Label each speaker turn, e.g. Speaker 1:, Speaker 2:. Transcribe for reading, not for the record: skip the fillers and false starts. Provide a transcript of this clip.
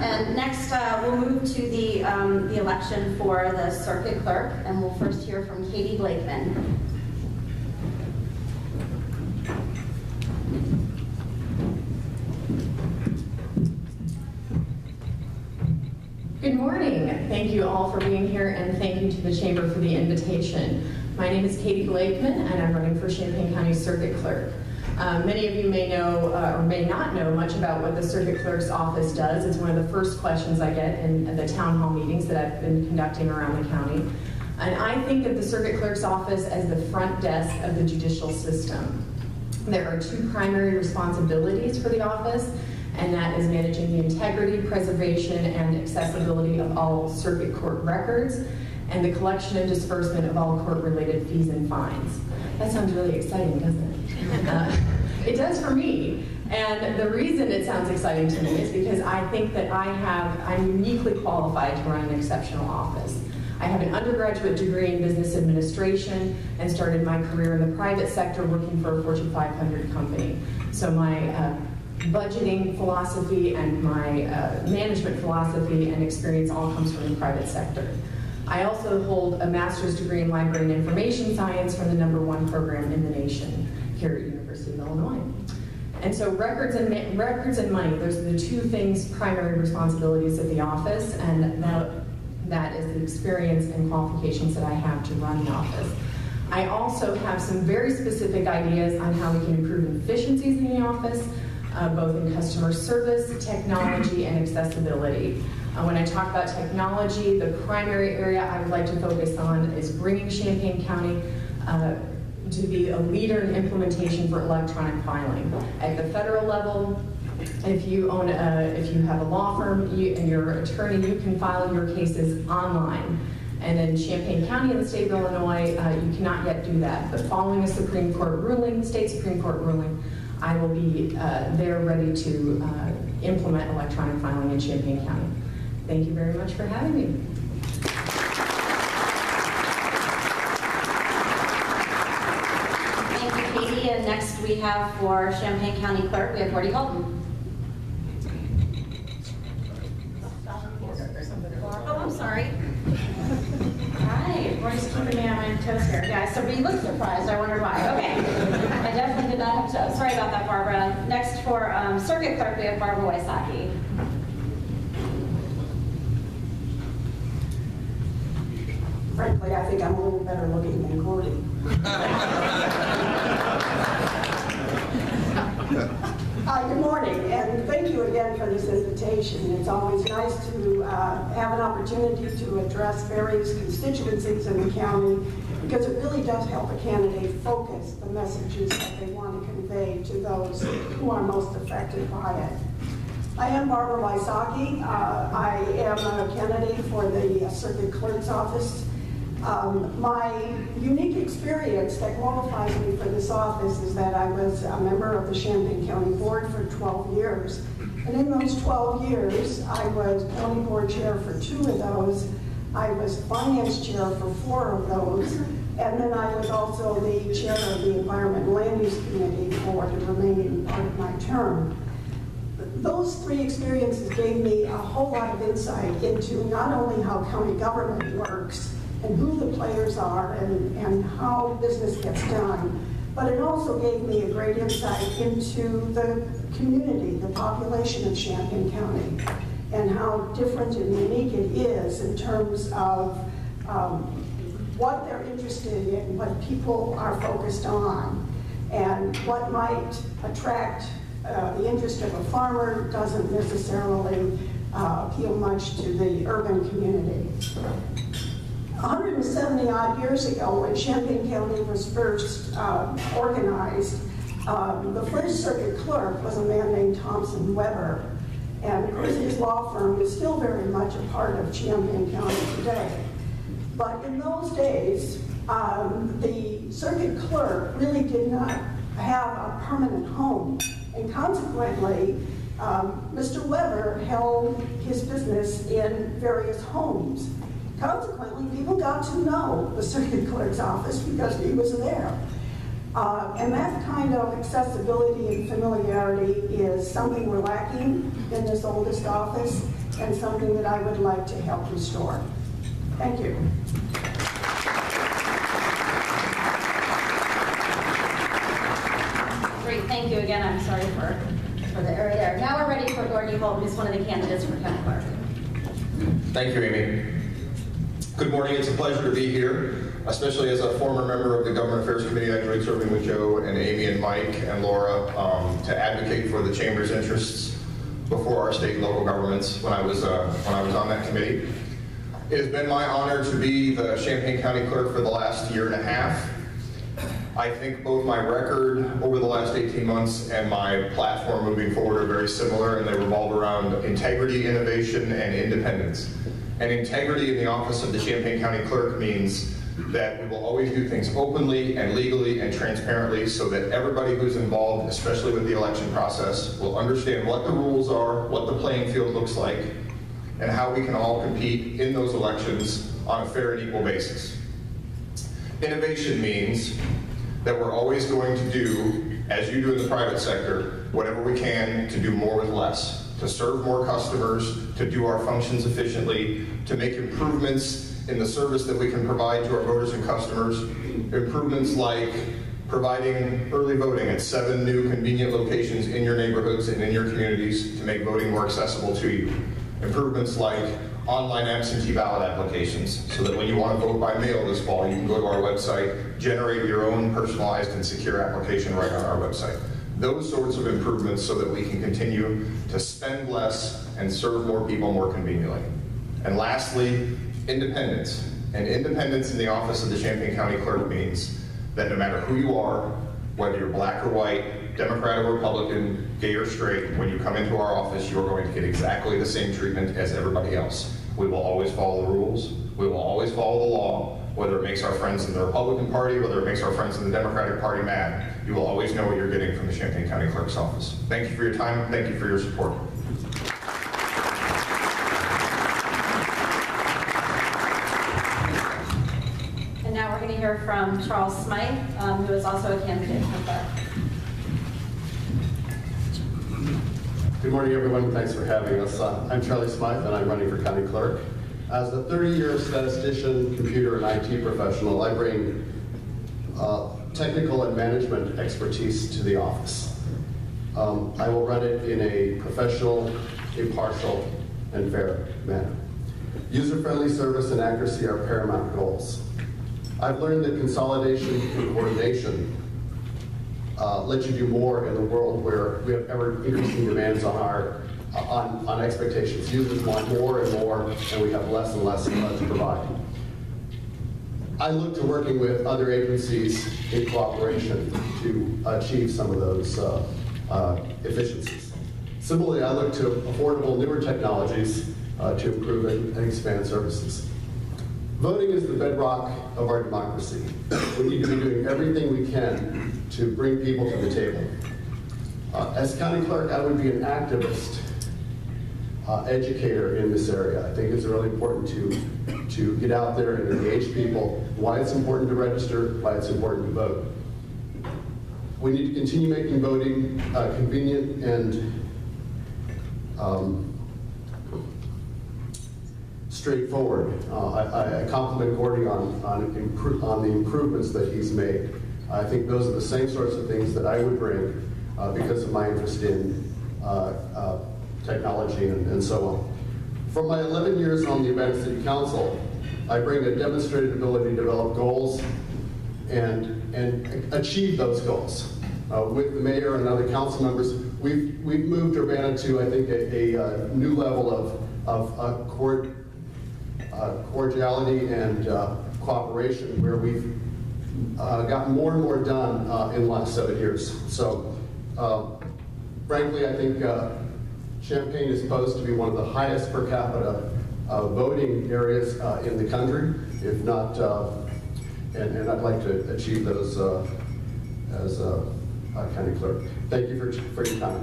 Speaker 1: And next, we'll move to the election for the circuit clerk, and we'll first hear from Katie Blakeman.
Speaker 2: Good morning. Thank you all for being here, and thank you to the Chamber for the invitation. My name is Katie Blakeman, and I'm running for Champaign County Circuit Clerk. Many of you may know or may not know much about what the Circuit Clerk's office does. It's one of the first questions I get in the town hall meetings that I've been conducting around the county. And I think of the Circuit Clerk's office as the front desk of the judicial system. There are two primary responsibilities for the office, and that is managing the integrity, preservation, and accessibility of all circuit court records, and the collection and disbursement of all court-related fees and fines. That sounds really exciting, doesn't it? It does for me. And the reason it sounds exciting to me is because I think that I'm uniquely qualified to run an exceptional office. I have an undergraduate degree in business administration and started my career in the private sector working for a Fortune 500 company. So my budgeting philosophy and my management philosophy and experience all comes from the private sector. I also hold a master's degree in library and information science from the #1 program in the nation here at University of Illinois. And so records and money, those are the two things, primary responsibilities of the office, and that is the experience and qualifications that I have to run the office. I also have some very specific ideas on how we can improve efficiencies in the office, both in customer service, technology, and accessibility. When I talk about technology, the primary area I would like to focus on is bringing Champaign County to be a leader in implementation for electronic filing. At the federal level, if you have a law firm and you're an attorney, you can file your cases online. And in Champaign County in the state of Illinois, you cannot yet do that. But following a Supreme Court ruling, state Supreme Court ruling, I will be there ready to implement electronic filing in Champaign County. Thank you very much for having me.
Speaker 1: Thank you, Katie. And next we have for Champaign County Clerk, we have Gordy Colton. Oh, I'm sorry. Hi, Gordy's keeping me on my toes here. Yeah, so you look surprised. I wondered why. Okay. I definitely did not have toes. Sorry about that, Barbara. Next for Circuit Clerk, we have Barbara Wysocki.
Speaker 3: Frankly, I think I'm a little better looking than Gordy. Good morning, and thank you again for this invitation. It's always nice to have an opportunity to address various constituencies in the county, because it really does help a candidate focus the messages that they want to convey to those who are most affected by it. I am Barbara Wysocki. I am a candidate for the Circuit Clerk's office. My unique experience that qualifies me for this office is that I was a member of the Champaign County Board for 12 years. And in those 12 years, I was county board chair for 2 of those. I was finance chair for 4 of those. And then I was also the chair of the Environment and Land Use Committee for the remaining part of my term. Those 3 experiences gave me a whole lot of insight into not only how county government works and who the players are and how business gets done, but it also gave me a great insight into the community, the population of Champaign County, and how different and unique it is in terms of what they're interested in, what people are focused on, and what might attract the interest of a farmer doesn't necessarily appeal much to the urban community. 170 odd years ago, when Champaign County was first organized, the first circuit clerk was a man named Thompson Weber. And of course, his law firm is still very much a part of Champaign County today. But in those days, the circuit clerk really did not have a permanent home. And consequently, Mr. Weber held his business in various homes. Consequently, people got to know the circuit clerk's office because he was there. And that kind of accessibility and familiarity is something we're lacking in this oldest office, and something that I would like to help restore. Thank you.
Speaker 1: Great, thank you again. I'm sorry for the area there. Now we're ready for Gordy Holt, who's one of the candidates for county clerk.
Speaker 4: Thank you, Amy. Good morning. It's a pleasure to be here, especially as a former member of the Government Affairs Committee. I enjoyed serving with Joe and Amy and Mike and Laura to advocate for the Chamber's interests before our state and local governments when I was on that committee. It has been my honor to be the Champaign County Clerk for the last year and a half. I think both my record over the last 18 months and my platform moving forward are very similar, and they revolve around integrity, innovation, and independence. And integrity in the office of the Champaign County Clerk means that we will always do things openly and legally and transparently so that everybody who's involved, especially with the election process, will understand what the rules are, what the playing field looks like, and how we can all compete in those elections on a fair and equal basis. Innovation means that we're always going to do, as you do in the private sector, whatever we can to do more with less, to serve more customers, to do our functions efficiently, to make improvements in the service that we can provide to our voters and customers. Improvements like providing early voting at 7 new convenient locations in your neighborhoods and in your communities to make voting more accessible to you. Improvements like online absentee ballot applications, so that when you want to vote by mail this fall, you can go to our website, generate your own personalized and secure application right on our website. Those sorts of improvements so that we can continue to spend less and serve more people more conveniently. And lastly, independence. And independence in the office of the Champaign County Clerk means that no matter who you are, whether you're black or white, Democrat or Republican, gay or straight, when you come into our office, you're going to get exactly the same treatment as everybody else. We will always follow the rules. We will always follow the law, whether it makes our friends in the Republican Party, whether it makes our friends in the Democratic Party mad. You will always know what you're getting from the Champaign County Clerk's office. Thank you for your time. Thank you for your support.
Speaker 1: And now we're going to hear from Charles Smythe, who is also a candidate for clerk.
Speaker 5: Good morning, everyone. Thanks for having us. I'm Charlie Smythe, and I'm running for county clerk. As a 30-year statistician, computer, and IT professional, I bring technical and management expertise to the office. I will run it in a professional, impartial, and fair manner. User-friendly service and accuracy are paramount goals. I've learned that consolidation and coordination let you do more in the world where we have ever increasing demands on our on expectations. Users want more and more, and we have less and less to provide. I look to working with other agencies in cooperation to achieve some of those efficiencies. Similarly, I look to affordable newer technologies to improve and expand services. Voting is the bedrock of our democracy. We need to be doing everything we can to bring people to the table. As county clerk, I would be an activist, educator in this area. I think it's really important to get out there and engage people, why it's important to register, why it's important to vote. We need to continue making voting convenient and straightforward. I compliment Gordy on the improvements that he's made. I think those are the same sorts of things that I would bring because of my interest in technology and so on. From my 11 years on the Urbana City Council, I bring a demonstrated ability to develop goals and achieve those goals. With the mayor and other council members, we've moved Urbana to, I think, a new level of cordiality and cooperation, where we've gotten more and more done in the last 7 years. So, frankly, I think Champaign is posed to be one of the highest per capita voting areas in the country, if not, and I'd like to achieve those as a county clerk. Thank you for your time.